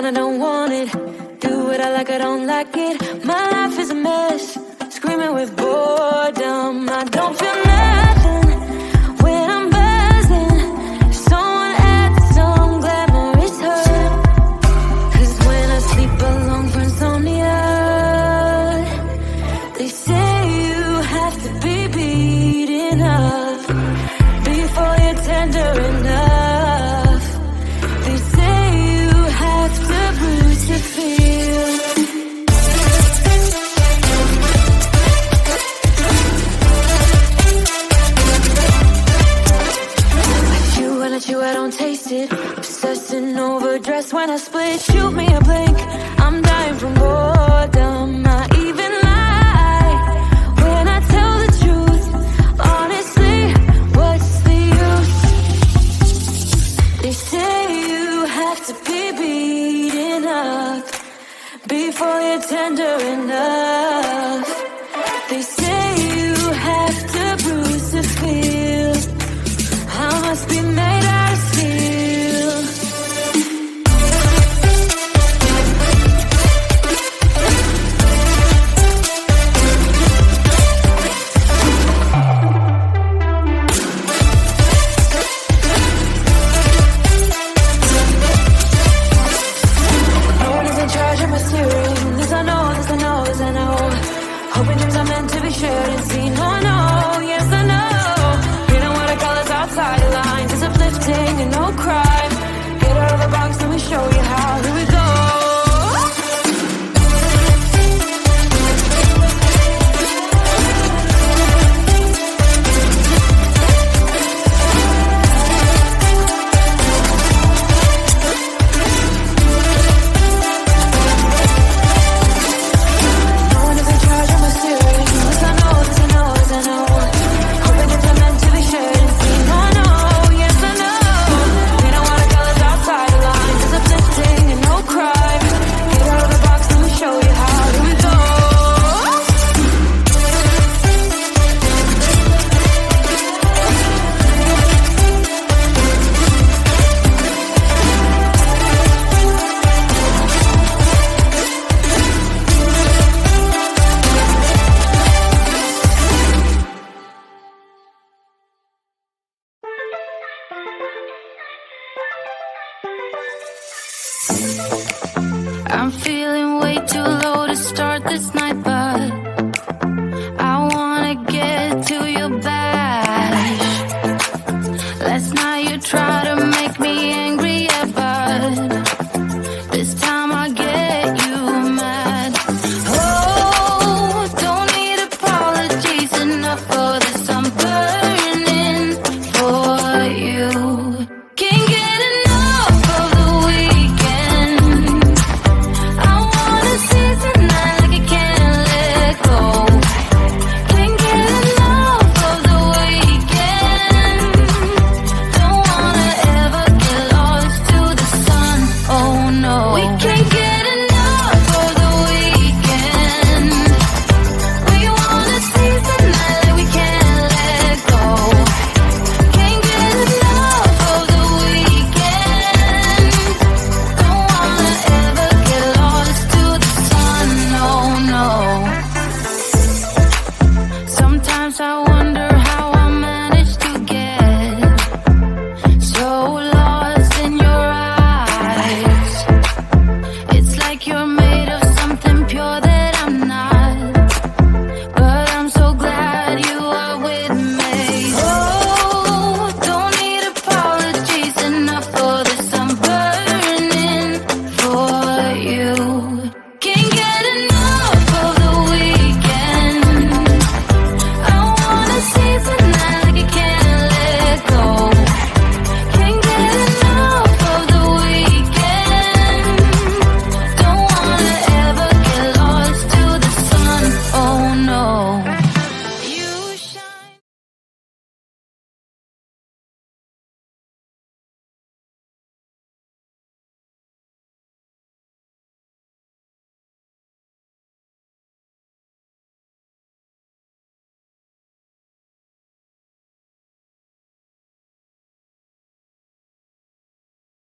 I don't want it. Do what I like, I don't like it. My life is a mess, screaming with boredom. I don't feel nothing when I'm buzzing. Someone adds some glamorous hurt. 'Cause when I sleep alone for insomnia, they say you have to be beaten up before you're tender enough. They say you have to bruise to feel. I don't taste it. Obsessing over dress when I split. Shoot me a blink, I'm dying from boredom. I even lie when I tell the truth. Honestly, what's the use? They say you have to be beaten up before you're tender enough. They say you have to bruise to feel. I must be made out of steel. No one is in charge of my steering. This I know, this I know, this I know. Hoping dreams are meant to be shared and seen. No, I know, yes I know. Outside the lines, it's uplifting and no crime. Get out of the box, let me show you how. Here we go. No one is in charge of my steering. This I know, this I know, this I know. Hoping it's meant to be shared. I'm feeling way too low to start this night.